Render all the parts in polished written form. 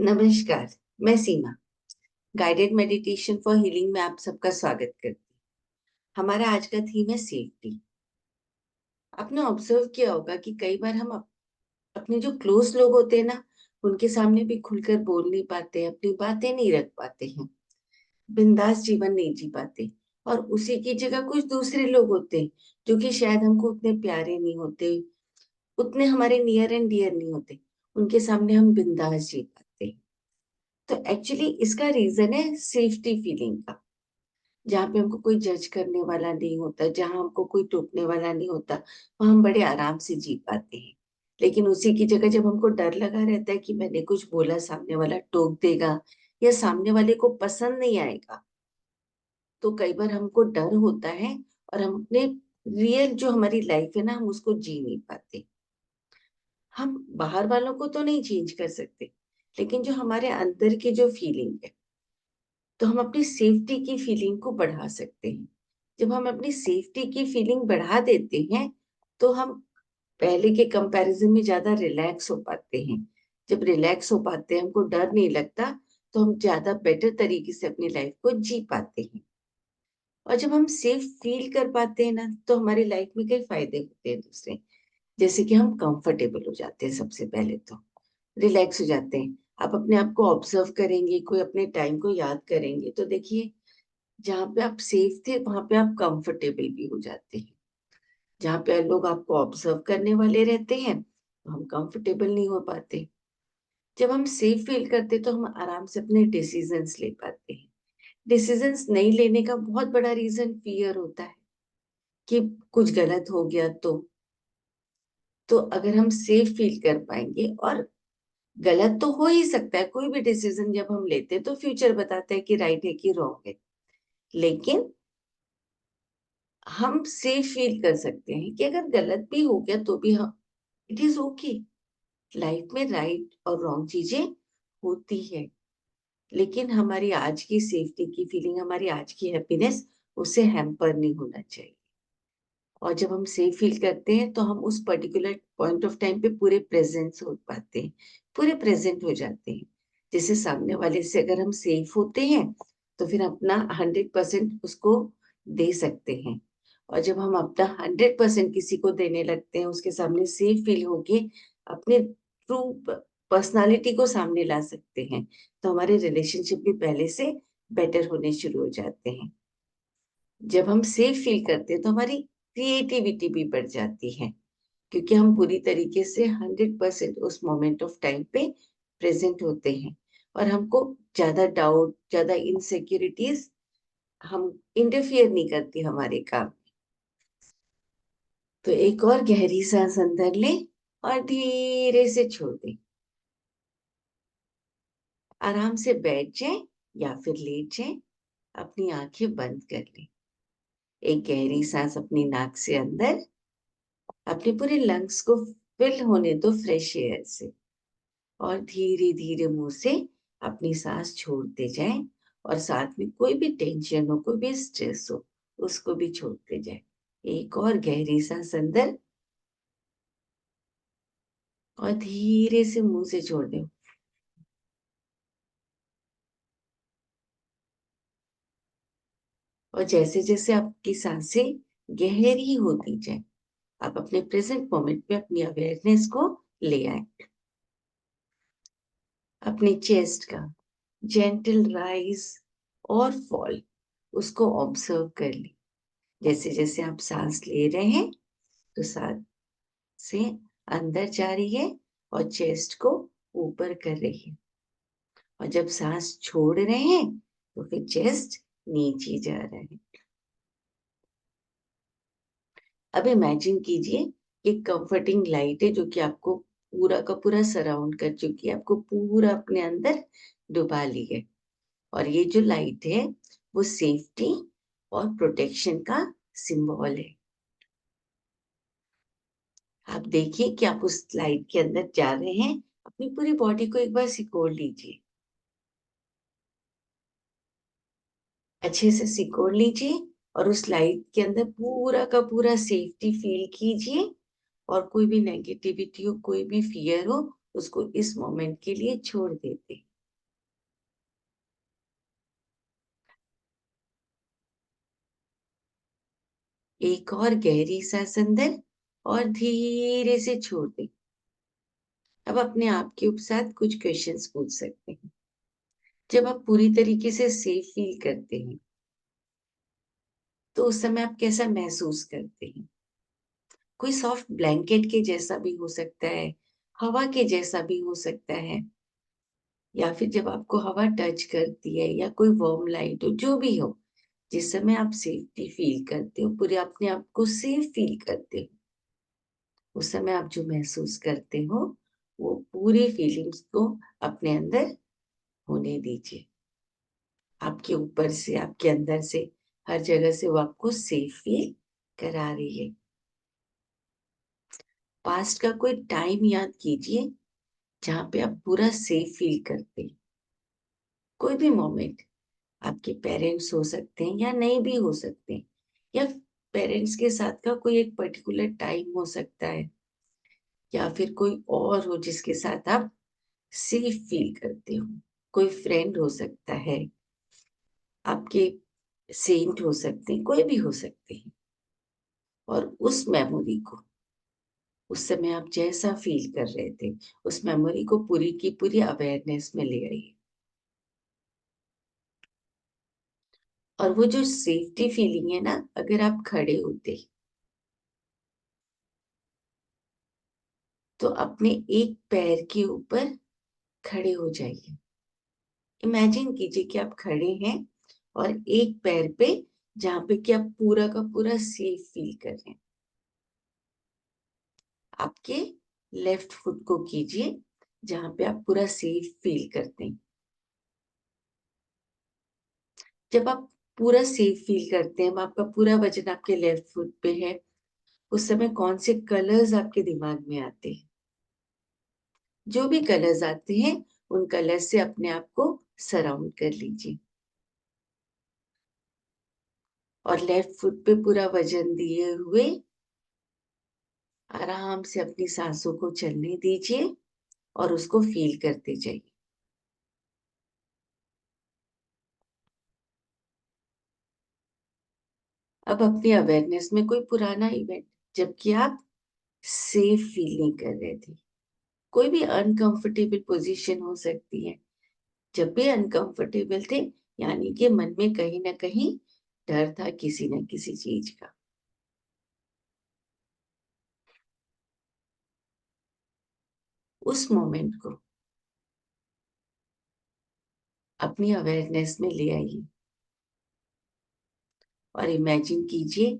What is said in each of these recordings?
नमस्कार। मैं सीमा guided meditation for healing में आप सबका स्वागत करती हूँ। हमारा आज का थीम है सेफ्टी। आपने ऑब्जर्व किया होगा कि कई बार हम अपने जो क्लोज लोग होते हैं ना, उनके सामने भी खुलकर बोल नहीं पाते, अपनी बातें नहीं रख पाते हैं, बिंदास जीवन नहीं जी पाते। और उसी की जगह कुछ दूसरे लोग होते हैं जो कि शायद हमको उतने प्यारे नहीं होते, उतने हमारे नियर एंड डियर नहीं होते, उनके सामने हम बिंदास जी पाते हैं। तो एक्चुअली इसका रीजन है सेफ्टी फीलिंग का। जहाँ पे हमको कोई जज करने वाला नहीं होता, जहाँ हमको कोई टोकने वाला नहीं होता, वहाँ हम बड़े आराम से जी पाते हैं। लेकिन उसी की जगह जब हमको डर लगा रहता है कि मैंने कुछ बोला, सामने वाला टोक देगा या सामने वाले को पसंद नहीं आएगा, तो कई बार हमको डर होता है और हम अपने रियल जो हमारी लाइफ है ना, हम उसको जी नहीं पाते। हम बाहर वालों को तो नहीं चेंज कर सकते, लेकिन जो हमारे अंदर की जो फीलिंग है, तो हम अपनी सेफ्टी की फीलिंग को बढ़ा सकते हैं। जब हम अपनी सेफ्टी की फीलिंग बढ़ा देते हैं, तो हम पहले के कंपैरिजन में ज्यादा रिलैक्स हो पाते हैं। जब रिलैक्स हो पाते हैं, हमको डर नहीं लगता, तो हम ज्यादा बेटर तरीके से अपनी लाइफ को जी पाते हैं। और जब हम सेफ फील कर पाते हैं ना, तो हमारी लाइफ में कई फायदे होते हैं दूसरे। जैसे कि हम कंफर्टेबल हो जाते हैं, सबसे पहले तो रिलैक्स हो जाते हैं। आप अपने आप को ऑब्जर्व करेंगे, कोई अपने टाइम को याद करेंगे, तो देखिए, जहाँ पे आप सेफ थे वहां पे आप कंफर्टेबल भी हो जाते हैं। जहाँ पे लोग आपको ऑब्जर्व करने वाले रहते हैं, तो हम कंफर्टेबल नहीं हो पाते। जब हम सेफ फील करते तो हम आराम से अपने डिसीजंस ले पाते हैं। डिसीजंस नहीं लेने का बहुत बड़ा रीजन फियर होता है कि कुछ गलत हो गया तो अगर हम सेफ फील कर पाएंगे, और गलत तो हो ही सकता है, कोई भी डिसीजन जब हम लेते हैं तो फ्यूचर बताता है कि राइट है कि रॉन्ग है, लेकिन हम सेफ फील कर सकते हैं कि अगर गलत भी हो गया तो भी हम, इट इज ओके। लाइफ में राइट और रॉन्ग चीजें होती है, लेकिन हमारी आज की सेफ्टी की फीलिंग, हमारी आज की हैप्पीनेस उससे हैम्पर नहीं होना चाहिए। और जब हम सेफ फील करते हैं तो हम उस पर्टिकुलर पॉइंट ऑफ टाइम पे पूरे प्रेजेंस हो पाते हैं, पूरे प्रेजेंट हो जाते हैं। जैसे सामने वाले से अगर हम सेफ होते हैं, तो फिर अपना 100% उसको दे सकते हैं। और जब हम अपना 100% किसी को देने लगते हैं, उसके सामने सेफ फील होके अपने ट्रू पर्सनालिटी को सामने ला सकते हैं, तो हमारे रिलेशनशिप भी पहले से बेटर होने शुरू हो जाते हैं। जब हम सेफ फील करते हैं तो हमारी क्रिएटिविटी भी बढ़ जाती है, क्योंकि हम पूरी तरीके से 100% उस मोमेंट ऑफ टाइम पे प्रेजेंट होते हैं। और हमको ज्यादा डाउट, ज्यादा इनसिक्योरिटीज हम इंटरफियर नहीं करती हमारे काम। तो एक और गहरी सांस अंदर ले और धीरे से छोड़ दे। आराम से बैठ जाए या फिर लेट जाए, अपनी आंखें बंद कर ले। एक गहरी सांस अपनी नाक से अंदर, अपने पूरे लंग्स को फिल होने दो फ्रेश एयर से, और धीरे धीरे मुंह से अपनी सांस छोड़ते जाए। और साथ में कोई भी टेंशन हो, कोई भी स्ट्रेस हो, उसको भी छोड़ते जाए। एक और गहरी सांस अंदर और धीरे से मुंह से छोड़ दो। और जैसे जैसे आपकी सांसें गहरी होती जाए, आप अपने प्रेजेंट मोमेंट में अपनी अवेयरनेस को ले आए। अपने चेस्ट का जेंटल राइज और फॉल, उसको ऑब्जर्व कर ली। जैसे जैसे आप सांस ले रहे हैं, तो सांस से अंदर जा रही है और चेस्ट को ऊपर कर रही है। और जब सांस छोड़ रहे हैं, तो फिर चेस्ट नीचे जा रहा है। अब इमेजिन कीजिए कि कंफर्टिंग लाइट है जो कि आपको पूरा का पूरा सराउंड कर चुकी है, आपको पूरा अपने अंदर डुबा ली है। और ये जो लाइट है, वो सेफ्टी और प्रोटेक्शन का सिंबल है। आप देखिए कि आप उस लाइट के अंदर जा रहे हैं। अपनी पूरी बॉडी को एक बार सिकोड़ लीजिए, अच्छे से सिकोड़ लीजिए, और उस लाइट के अंदर पूरा का पूरा सेफ्टी फील कीजिए। और कोई भी नेगेटिविटी हो, कोई भी फियर हो, उसको इस मोमेंट के लिए छोड़ देते। एक और गहरी सांस अंदर और धीरे से छोड़ दें। अब अपने आप के साथ कुछ क्वेश्चंस पूछ सकते हैं। जब आप पूरी तरीके से सेफ फील करते हैं तो उस समय आप कैसा महसूस करते हैं? कोई सॉफ्ट ब्लैंकेट के जैसा भी हो सकता है, हवा के जैसा भी हो सकता है, या फिर जब आपको हवा टच करती है या कोई वार्म लाइट हो, जो भी हो, जिस समय आप सेफ्टी फील करते हो, पूरे अपने आप को सेफ फील करते हो, उस समय आप जो महसूस करते हो वो पूरी फीलिंग्स को अपने अंदर होने दीजिए। आपके ऊपर से, आपके अंदर से, हर जगह से वो आपको सेफ फील करा रही है। पास्ट का कोई टाइम याद कीजिए जहाँ पे आप पूरा सेफ फील करते हैं। कोई भी मोमेंट, आपके पेरेंट्स हो सकते हैं या नहीं भी हो सकते हैं, या पेरेंट्स के साथ का कोई एक पर्टिकुलर टाइम हो सकता है, या फिर कोई और हो जिसके साथ आप सेफ फील करते हो। कोई फ्रेंड हो सकता है, आपके सेंट हो सकते हैं, कोई भी हो सकते हैं। और उस मेमोरी को, उस समय आप जैसा फील कर रहे थे, उस मेमोरी को पूरी की पूरी अवेयरनेस में ले आइए। और वो जो सेफ्टी फीलिंग है ना, अगर आप खड़े होते तो अपने एक पैर के ऊपर खड़े हो जाइए। इमेजिन कीजिए कि आप खड़े हैं और एक पैर पे, जहां पे कि आप पूरा का पूरा सेफ फील कर रहे हैं। आपके लेफ्ट फुट को कीजिए जहां पे आप पूरा सेफ फील करते हैं। जब आप पूरा सेफ फील करते हैं, आपका पूरा वजन आपके लेफ्ट फुट पे है, उस समय कौन से कलर्स आपके दिमाग में आते हैं? जो भी कलर्स आते हैं, उन कलर्स से अपने आप को सराउंड कर लीजिए। और लेफ्ट फुट पे पूरा वजन दिए हुए आराम से अपनी सांसों को चलने दीजिए और उसको फील करते जाइए। अब अपनी अवेयरनेस में कोई पुराना इवेंट, जबकि आप सेफ फील नहीं कर रहे थे, कोई भी अनकंफर्टेबल पोजीशन हो सकती है। जब भी अनकंफर्टेबल थे, यानी कि मन में कहीं ना कहीं डर था किसी न किसी चीज का। उस मोमेंट को अपनी अवेयरनेस में ले आइए और इमेजिन कीजिए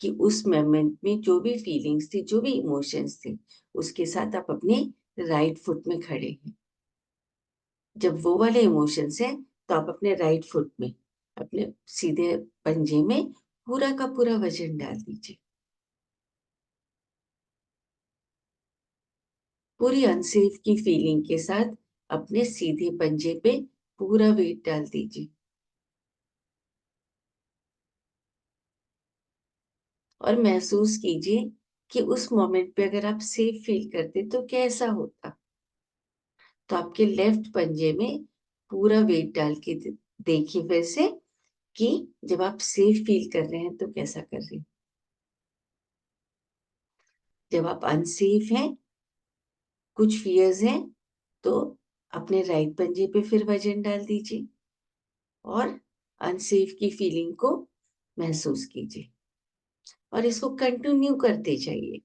कि उस मोमेंट में जो भी फीलिंग्स थी, जो भी इमोशंस थे, उसके साथ आप अपने राइट फुट में खड़े हैं। जब वो वाले इमोशंस हैं, तो आप अपने राइट फुट में, अपने सीधे पंजे में पूरा का पूरा वजन डाल दीजिए। पूरी अनसेफ की फीलिंग के साथ अपने सीधे पंजे पे पूरा वेट डाल दीजिए। और महसूस कीजिए कि उस मोमेंट पे अगर आप सेफ फील करते तो कैसा होता। तो आपके लेफ्ट पंजे में पूरा वेट डाल के देखिए फिर से कि जब आप सेफ फील कर रहे हैं तो कैसा कर रहे हैं। जब आप अनसेफ हैं, कुछ फियर्स हैं, तो अपने राइट पंजे पे फिर वजन डाल दीजिए और अनसेफ की फीलिंग को महसूस कीजिए और इसको कंटिन्यू करते जाइए।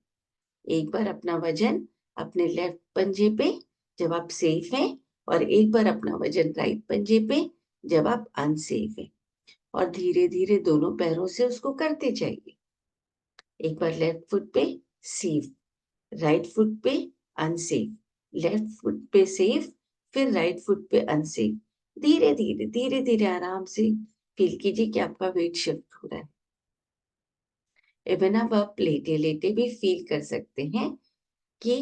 एक बार अपना वजन अपने लेफ्ट पंजे पे जब आप सेफ हैं, और एक बार अपना वजन राइट पंजे पे जब आप अनसेफ हैं, और धीरे धीरे दोनों पैरों से उसको करते जाइए। एक बार लेफ्ट फुट पे सेफ, राइट फुट पे अनसेफ, लेफ्ट फुट पे सेफ, फिर राइट फुट पे अनसेफ। धीरे धीरे धीरे धीरे आराम से फील कीजिए कि आपका वेट शिफ्ट हो रहा है। इवन आप लेटे लेटे भी फील कर सकते हैं कि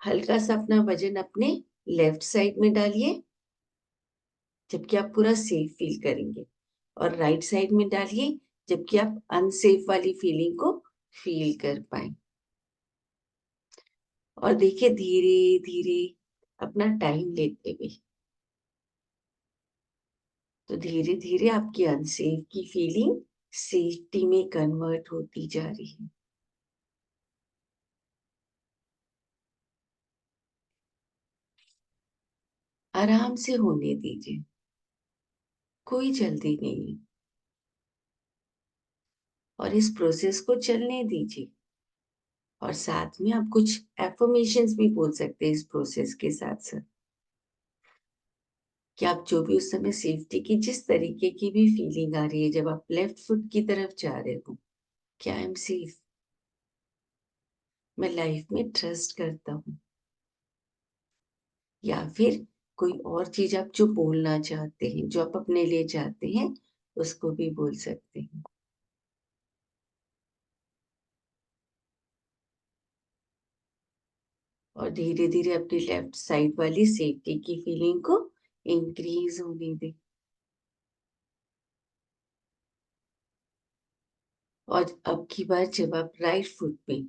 हल्का सा अपना वजन अपने लेफ्ट साइड में डालिए जबकि आप पूरा सेफ फील करेंगे, और राइट साइड में डालिए जबकि आप अनसेफ वाली फीलिंग को फील कर पाए। और देखिए धीरे धीरे अपना टाइम लेते हुए, तो धीरे धीरे आपकी अनसेफ की फीलिंग सेफ्टी में कन्वर्ट होती जा रही है। आराम से होने दीजिए, कोई जल्दी नहीं है, और इस प्रोसेस को चलने दीजिए। और साथ में आप कुछ एफर्मेशंस भी बोल सकते हैं इस प्रोसेस के साथ साथ, कि आप जो भी उस समय सेफ्टी की जिस तरीके की भी फीलिंग आ रही है, जब आप लेफ्ट फुट की तरफ जा रहे हो, क्या आई एम सेफ, मैं लाइफ में ट्रस्ट करता हूँ, या फिर कोई और चीज आप जो बोलना चाहते हैं, जो आप अपने लिए चाहते हैं, उसको भी बोल सकते हैं। और धीरे धीरे अपनी लेफ्ट साइड वाली सेफ्टी की फीलिंग को इंक्रीज होने दें। और अब की बार जब आप राइट फुट पे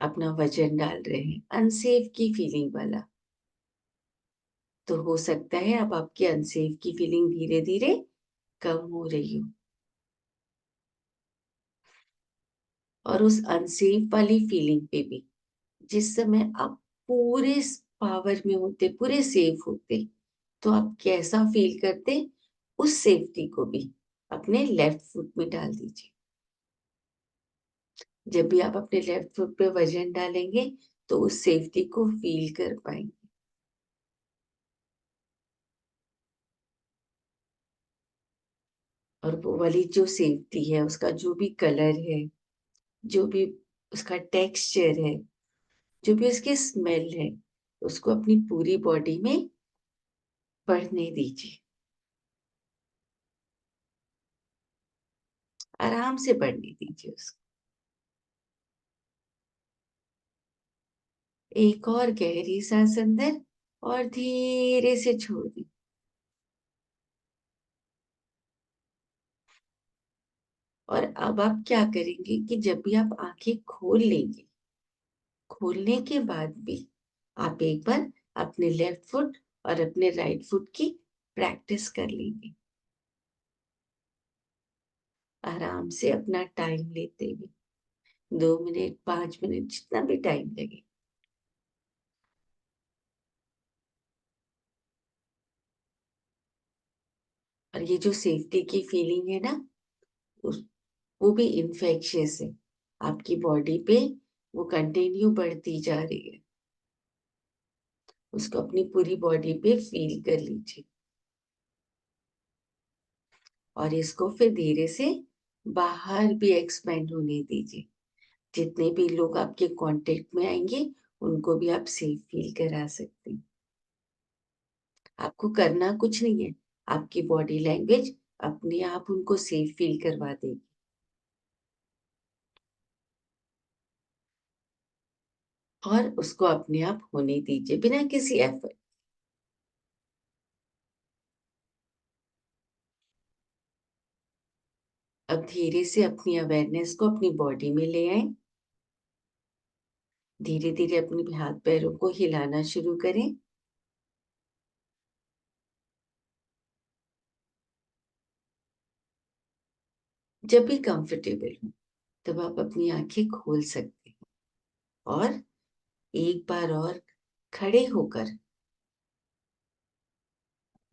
अपना वजन डाल रहे हैं, अनसेफ की फीलिंग वाला, तो हो सकता है अब आपकी अनसेफ की फीलिंग धीरे धीरे कम हो रही हो, और उस अनसेफ वाली फीलिंग पे भी जिस समय आप पूरे पावर में होते, पूरे सेफ होते, तो आप कैसा फील करते, उस सेफ्टी को भी अपने लेफ्ट फुट में डाल दीजिए। जब भी आप अपने लेफ्ट फुट पे वजन डालेंगे, तो उस सेफ्टी को फील कर पाएंगे। और वो वाली जो सेफ्टी है, उसका जो भी कलर है, जो भी उसका टेक्सचर है, जो भी उसकी स्मेल है, उसको अपनी पूरी बॉडी में बढ़ने दीजिए। आराम से बढ़ने दीजिए उसको। एक और गहरी सांस अंदर, और धीरे से छोड़ दी। और अब आप क्या करेंगे कि जब भी आप आंखें खोल लेंगे, खोलने के बाद भी आप एक बार अपने लेफ्ट फुट और अपने राइट फुट की प्रैक्टिस कर लेंगे, आराम से अपना टाइम लेते हुए, 2 मिनट 5 मिनट जितना भी टाइम लगे। और ये जो सेफ्टी की फीलिंग है ना, उस वो भी इन्फेक्शियस है, आपकी बॉडी पे वो कंटिन्यू बढ़ती जा रही है। उसको अपनी पूरी बॉडी पे फील कर लीजिए, और इसको फिर धीरे से बाहर भी एक्सपेंड होने दीजिए। जितने भी लोग आपके कांटेक्ट में आएंगे, उनको भी आप सेफ फील करा सकते हैं। आपको करना कुछ नहीं है, आपकी बॉडी लैंग्वेज अपने आप उनको सेफ फील करवा देगी। और उसको अपने आप होने दीजिए बिना किसी एफर्ट। अब धीरे से अपनी अवेयरनेस को अपनी बॉडी में ले आए। धीरे धीरे अपने हाथ पैरों को हिलाना शुरू करें। जब भी कंफर्टेबल हो, तब आप अपनी आंखें खोल सकते हैं, और एक बार और खड़े होकर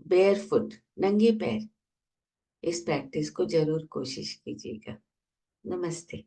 बेयर फुट, नंगे पैर, इस प्रैक्टिस को जरूर कोशिश कीजिएगा। नमस्ते।